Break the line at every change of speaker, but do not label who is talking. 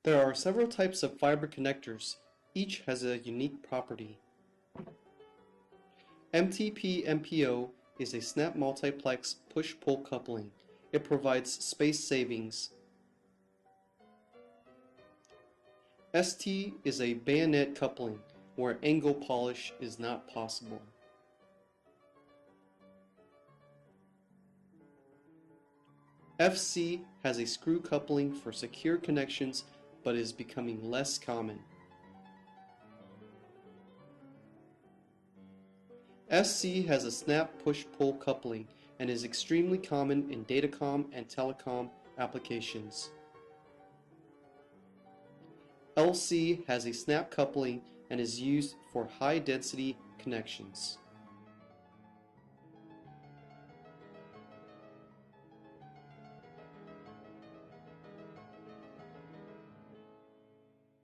There are several types of fiber connectors. Each has a unique property. MTP-MPO is a snap multiplex push-pull coupling. It provides space savings. ST is a bayonet coupling where angle polish is not possible. FC has a screw coupling for secure connections but is becoming less common. SC has a snap push-pull coupling and is extremely common in datacom and telecom applications. LC has a snap coupling and is used for high-density connections.